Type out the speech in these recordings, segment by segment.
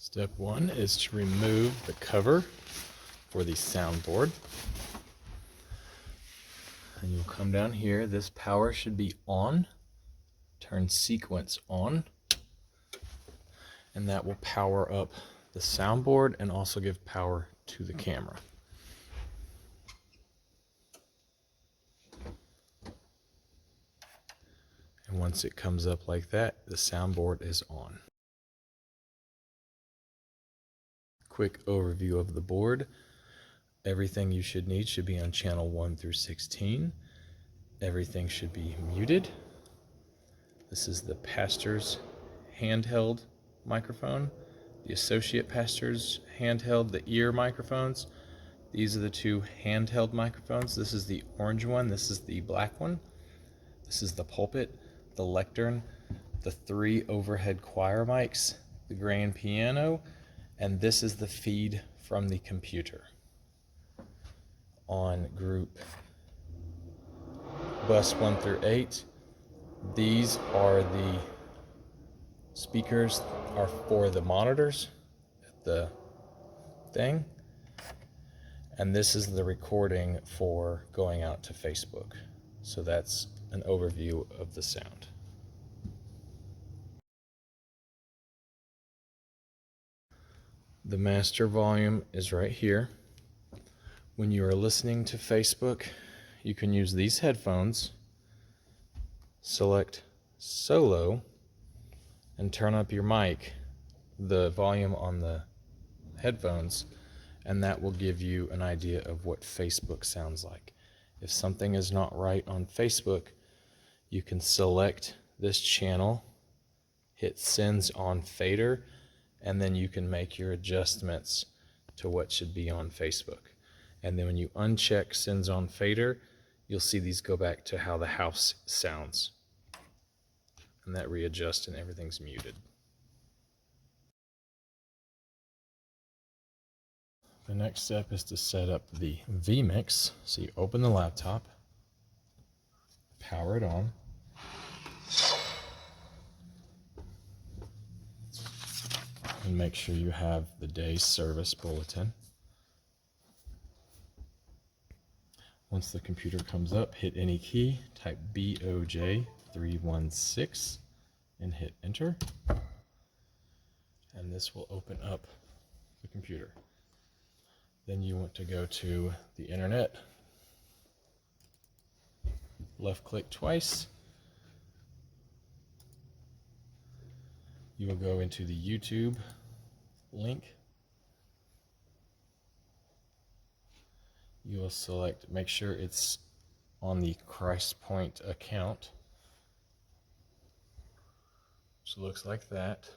Step one is to remove the cover for the soundboard. And you'll come down here. This power should be on. Turn sequence on. And that will power up the soundboard and also give power to the camera. And once it comes up like that, the soundboard is on. Quick overview of the board. Everything you should need should be on channel 1 through 16. Everything should be muted. This is the pastor's handheld microphone, the associate pastor's handheld, the ear microphones. These are the two handheld microphones. This is the orange one, this is the black one. This is the pulpit, the lectern, the 3 overhead choir mics, the grand piano, and this is the feed from the computer. On group bus 1 through 8, these are the speakers are for the monitors at the thing, and this is the recording for going out to Facebook. So that's an overview of the sound. The master volume is right here. When you are listening to Facebook, you can use these headphones, select solo, and turn up your mic, the volume on the headphones, and that will give you an idea of what Facebook sounds like. If something is not right on Facebook, you can select this channel, hit Sends on Fader, and then you can make your adjustments to what should be on Facebook. And then when you uncheck Sends on Fader, you'll see these go back to how the house sounds. And that readjusts and everything's muted. The next step is to set up the VMix. So you open the laptop, power it on, and make sure you have the day's service bulletin. Once the computer comes up, hit any key, type BOJ316 and hit enter. And this will open up the computer. Then you want to go to the internet. Left click twice. You will go into the YouTube link. You will select, make sure it's on the ChristPoint account, which looks like that.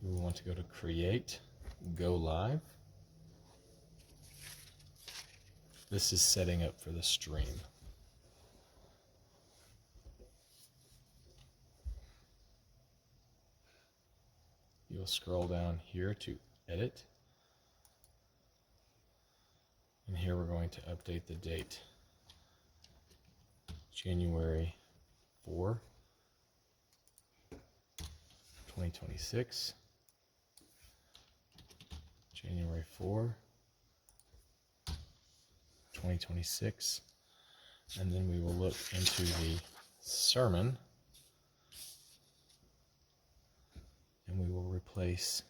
You will want to go to Create, Go Live. This is setting up for the stream. You'll scroll down here to Edit. And here we're going to update the date. January 4, 2026. January 4, 2026. And then we will look into the sermon. And we will replace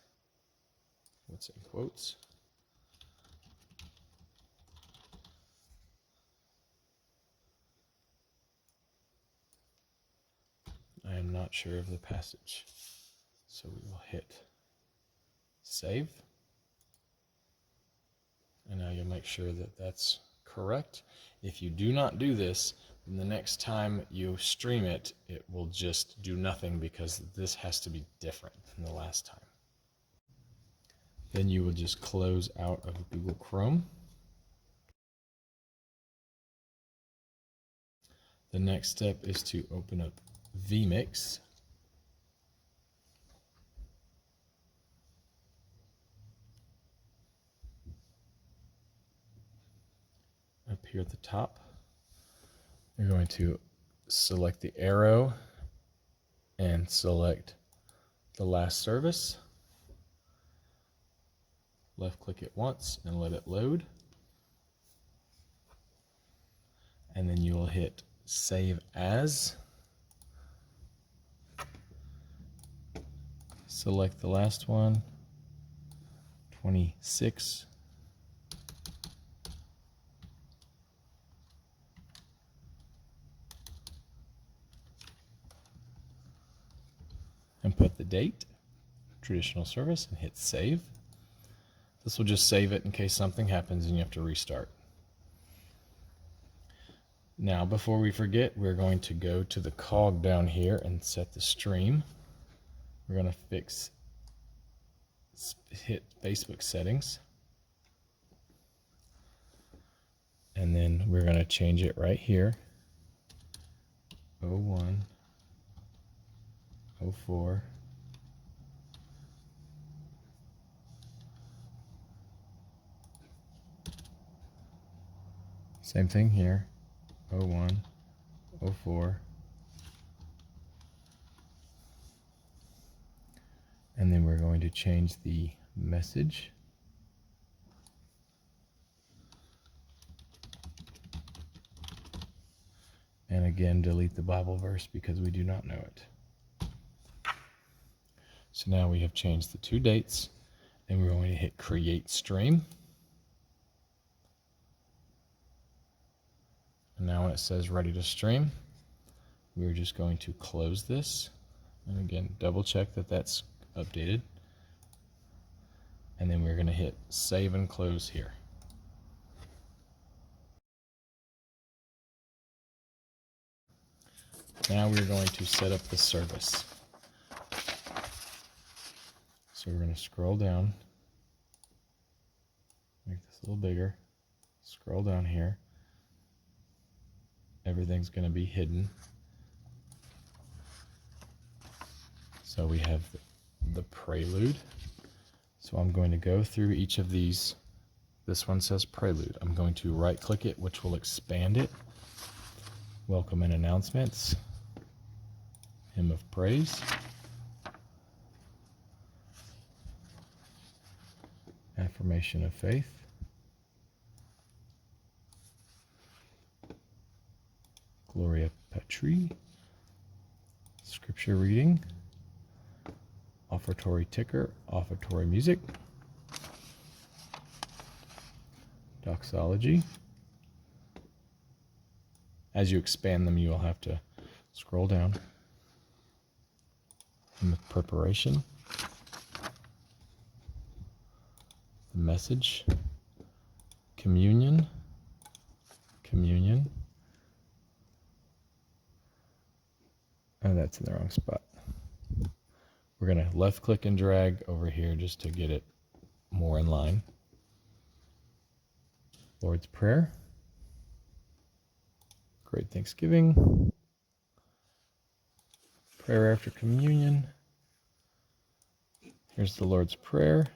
what's in quotes. I am not sure of the passage. So we will hit save. And now you'll make sure that that's correct. If you do not do this, then the next time you stream it, it will just do nothing because this has to be different than the last time. Then you will just close out of Google Chrome. The next step is to open up VMix. Up here at the top, you're going to select the arrow and select the last service. Left click it once and let it load. And then you will hit Save As. Select the last one, 26. And put the date, traditional service, and hit Save. This will just save it in case something happens and you have to restart. Now, before we forget, we're going to go to the cog down here and set the stream. We're going to hit Facebook settings. And then we're going to change it right here. 01, 04. Same thing here, 01, 04. And then we're going to change the message. And again, delete the Bible verse because we do not know it. So now we have changed the two dates, and we're going to hit Create Stream. And now when it says ready to stream, we're just going to close this. And again, double check that that's updated. And then we're going to hit Save and Close here. Now we're going to set up the service. So we're going to scroll down, make this a little bigger, scroll down here. Everything's going to be hidden. So we have the prelude. So I'm going to go through each of these. This one says prelude. I'm going to right click it, which will expand it. Welcome and announcements. Hymn of praise. Affirmation of faith. Gloria Patri. Scripture reading. Offertory ticker. Offertory music. Doxology. As you expand them, you will have to scroll down. Hymn of preparation. The message. Communion. Communion. Oh, that's in the wrong spot. We're going to left click and drag over here just to get it more in line. Lord's Prayer. Great Thanksgiving. Prayer after communion. Here's the Lord's Prayer.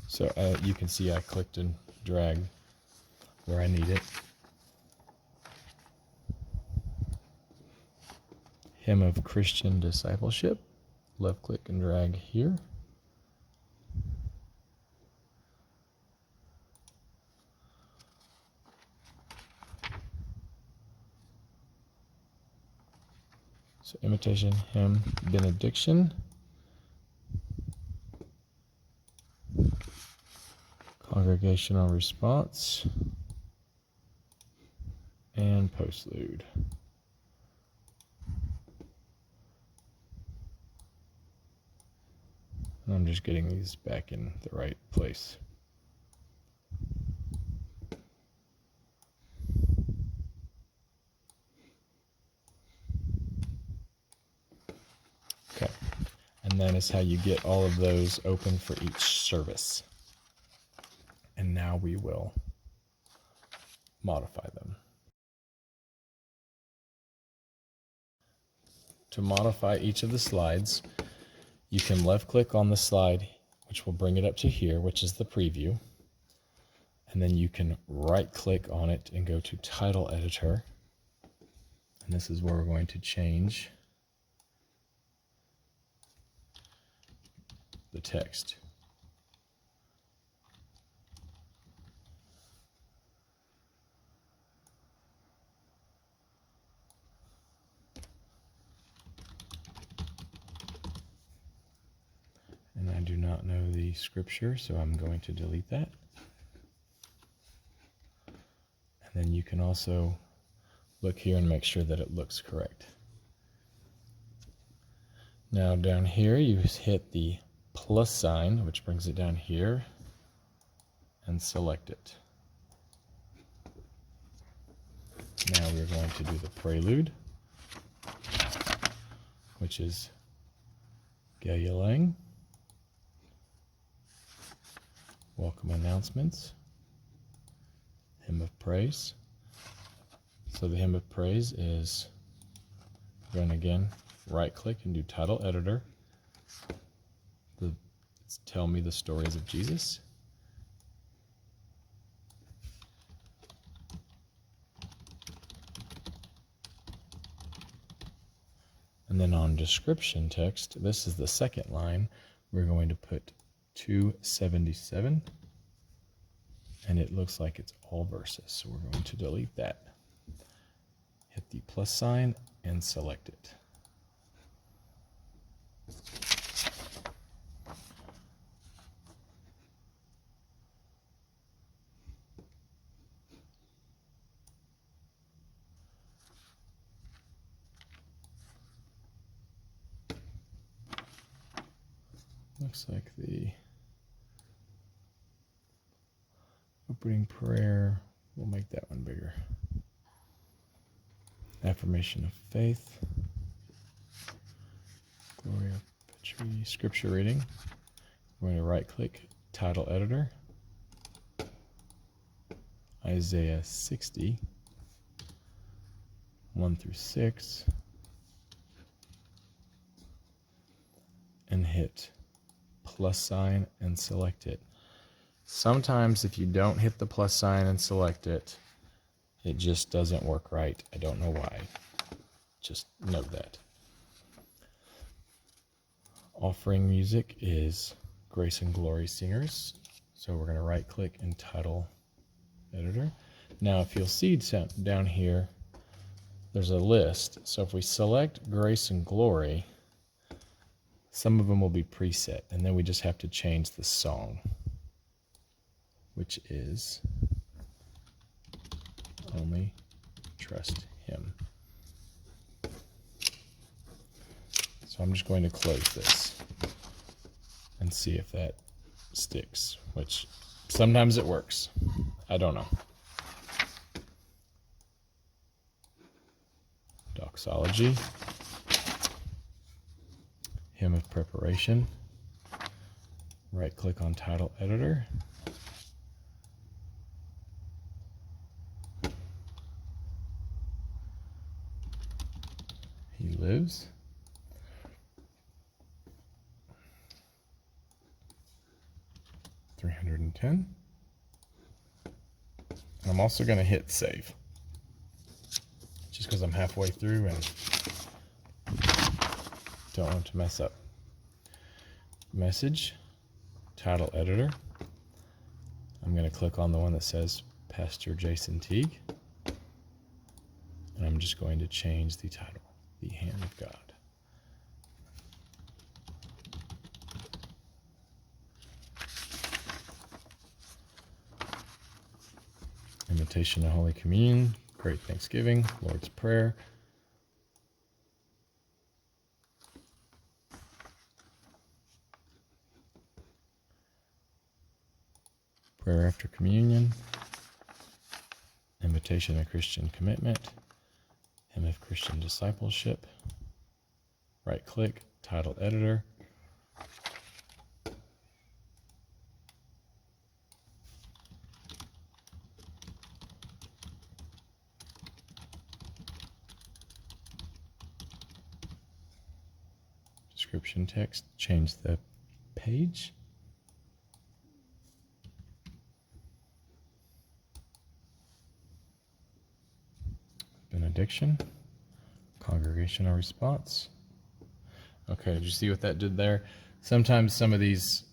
So you can see I clicked and dragged where I need it. Hymn of Christian Discipleship. Left click and drag here. So imitation hymn benediction. Congregational response. And postlude. And I'm just getting these back in the right place. Okay, and that is how you get all of those open for each service. And now we will modify them. To modify each of the slides, you can left click on the slide, which will bring it up to here, which is the preview. And then you can right click on it and go to Title Editor. And this is where we're going to change the text. And I do not know the scripture, so I'm going to delete that. And then you can also look here and make sure that it looks correct. Now down here you hit the plus sign, which brings it down here, and select it. Now we're going to do the prelude, which is Gayelang. Welcome announcements. Hymn of praise. So the hymn of praise is, going again, right click and do Title Editor. Tell me the stories of Jesus. And then on description text, this is the second line, we're going to put 277, and it looks like it's all verses, so we're going to delete that. Hit the plus sign and select it. Looks like the opening prayer, we'll make that one bigger. Affirmation of faith. Gloria Petri, scripture reading. We're going to right click, Title Editor. Isaiah 60, 1 through 6. And hit plus sign and select it. Sometimes if you don't hit the plus sign and select it, it just doesn't work right. I don't know why. Just note that. Offering music is Grace and Glory Singers. So we're going to right click and Title Editor. Now if you'll see down here, there's a list. So if we select Grace and Glory, some of them will be preset, and then we just have to change the song, which is Only Trust Him. So I'm just going to close this and see if that sticks, which sometimes it works. I don't know. Doxology. Hymn of preparation. Right click on Title Editor. He lives. $310. And I'm also going to hit save, just because I'm halfway through and don't want to mess up. Message, Title Editor. I'm going to click on the one that says Pastor Jason Teague. And I'm just going to change the title, The Hand of God. Invitation to Holy Communion, Great Thanksgiving, Lord's Prayer. Prayer after communion, invitation to Christian commitment, hymn of Christian discipleship, right click, Title Editor, description text, change the page. benediction, congregational response. Okay, did you see what that did there? Sometimes some of these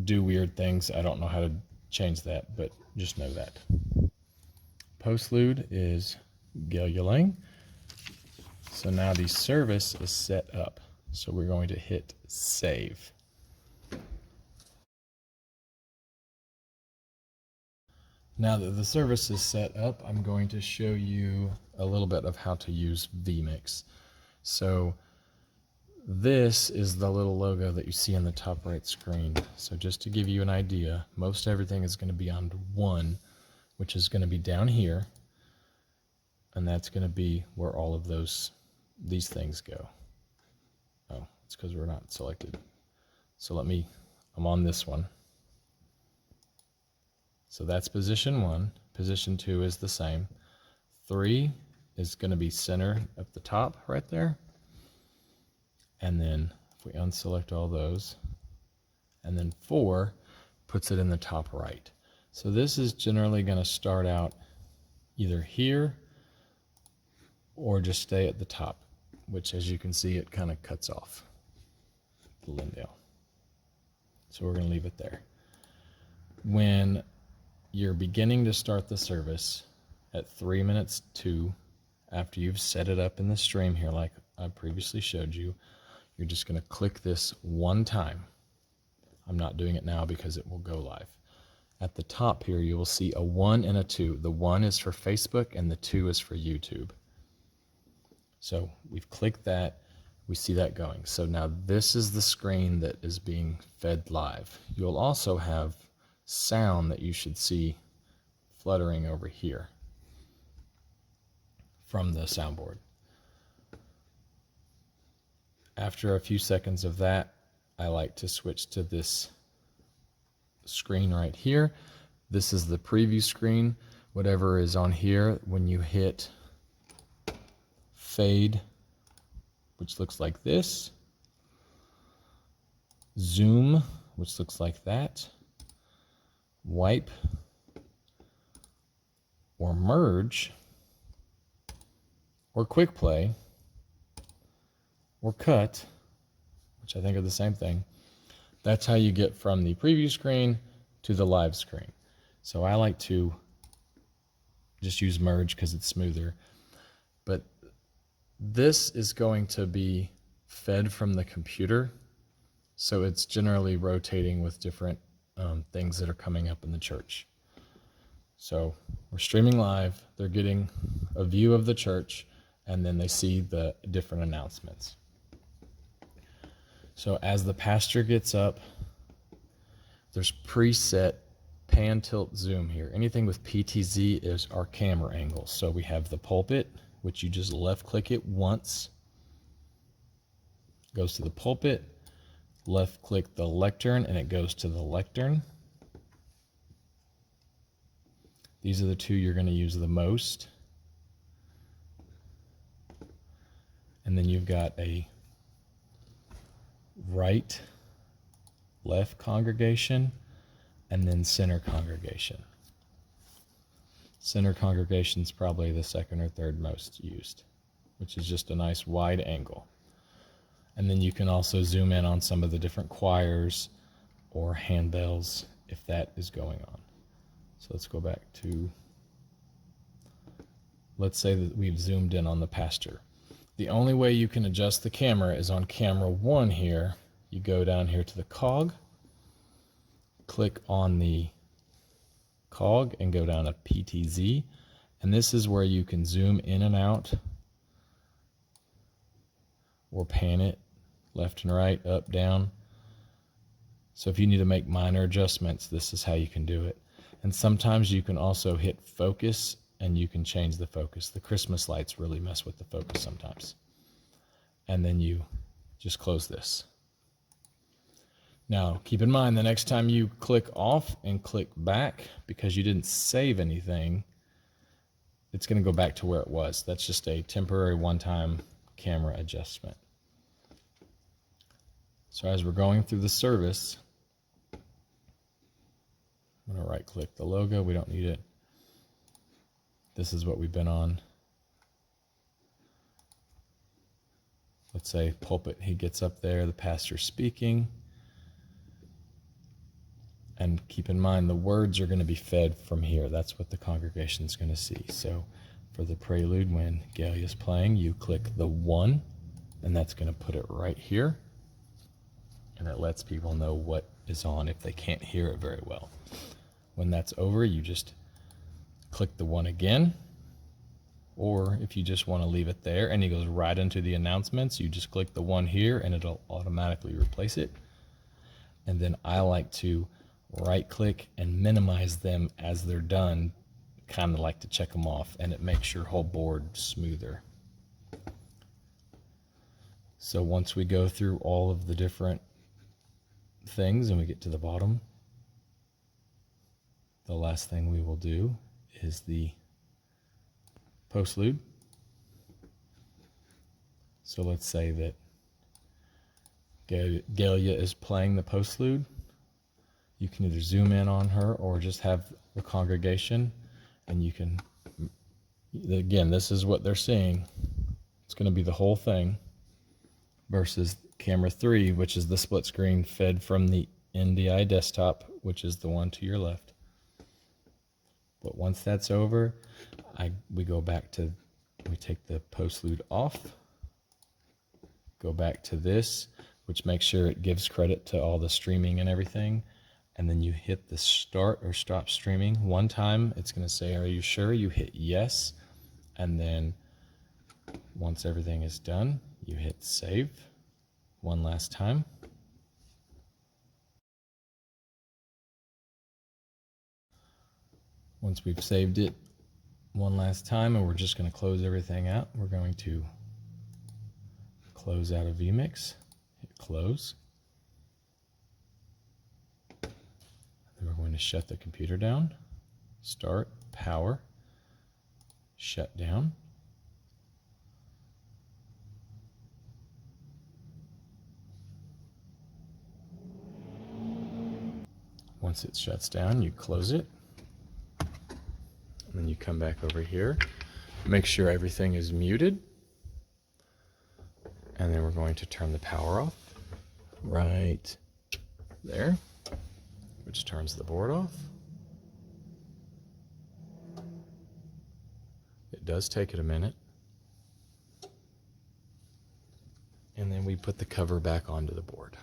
do weird things. I don't know how to change that, but just know that. Postlude is Gelling. So now the service is set up. So we're going to hit save. Now that the service is set up, I'm going to show you a little bit of how to use VMix. So this is the little logo that you see in the top right screen. So just to give you an idea, most everything is going to be on 1, which is going to be down here. And that's going to be where all of these things go. Oh, it's because we're not selected. So I'm on this one. So that's position 1. Position 2 is the same. 3 is going to be center at the top right there. And then if we unselect all those, and then 4 puts it in the top right. So this is generally going to start out either here or just stay at the top, which as you can see, it kind of cuts off the Lindale. So we're going to leave it there. When you're beginning to start the service at 3 minutes 2, after you've set it up in the stream here like I previously showed you, you're just going to click this one time. I'm not doing it now because it will go live. At the top here, you will see a 1 and a 2. The 1 is for Facebook and the 2 is for YouTube. So we've clicked that. We see that going. So now this is the screen that is being fed live. You'll also have sound that you should see fluttering over here from the soundboard. After a few seconds of that, I like to switch to this screen right here. This is the preview screen. Whatever is on here, when you hit fade, which looks like this, zoom, which looks like that, wipe, or merge, or quick play, or cut, which I think are the same thing. That's how you get from the preview screen to the live screen. So I like to just use merge because it's smoother. But this is going to be fed from the computer. So it's generally rotating with different things that are coming up in the church. So we're streaming live. They're getting a view of the church, and then they see the different announcements. So as the pastor gets up, there's preset pan, tilt, zoom here. Anything with PTZ is our camera angles. So we have the pulpit, which you just left click it once. Goes to the pulpit, left click the lectern, and it goes to the lectern. These are the two you're going to use the most. And then you've got a right, left congregation, and then center congregation. Center congregation is probably the second or third most used, which is just a nice wide angle. And then you can also zoom in on some of the different choirs or handbells if that is going on. So let's go back to, let's say that we've zoomed in on the pastor. The only way you can adjust the camera is on camera 1 here. You go down here to the cog, click on the cog and go down to PTZ. And this is where you can zoom in and out or pan it left and right, up, down. So if you need to make minor adjustments, this is how you can do it. And sometimes you can also hit focus and you can change the focus. The Christmas lights really mess with the focus sometimes. And then you just close this. Now, keep in mind the next time you click off and click back, because you didn't save anything, it's going to go back to where it was. That's just a temporary one-time camera adjustment. So as we're going through the service, I'm going to right-click the logo. We don't need it. This is what we've been on. let's say pulpit, he gets up there, the pastor's speaking. And keep in mind, the words are going to be fed from here. That's what the congregation is going to see. So for the prelude, when Galia's playing, you click the 1, and that's going to put it right here. And it lets people know what is on if they can't hear it very well. When that's over, you just click the 1 again. Or if you just want to leave it there and it goes right into the announcements, you just click the 1 here and it'll automatically replace it. And then I like to right click and minimize them as they're done, kind of like to check them off, and it makes your whole board smoother. So once we go through all of the different things and we get to the bottom, the last thing we will do is the postlude. So let's say that Galia is playing the postlude. You can either zoom in on her or just have the congregation, and you can, again, this is what they're seeing. It's going to be the whole thing versus camera 3, which is the split screen fed from the NDI desktop, which is the one to your left. But once that's over, we go back to, we take the postlude off, go back to this, which makes sure it gives credit to all the streaming and everything. And then you hit the start or stop streaming one time. It's going to say, are you sure? You hit yes. And then once everything is done, you hit save one last time. Once we've saved it one last time, and we're just going to close everything out, we're going to close out of VMix, hit close. Then we're going to shut the computer down, start, power, shut down. Once it shuts down, you close it. And then you come back over here, make sure everything is muted. And then we're going to turn the power off right there, which turns the board off. It does take it a minute. And then we put the cover back onto the board.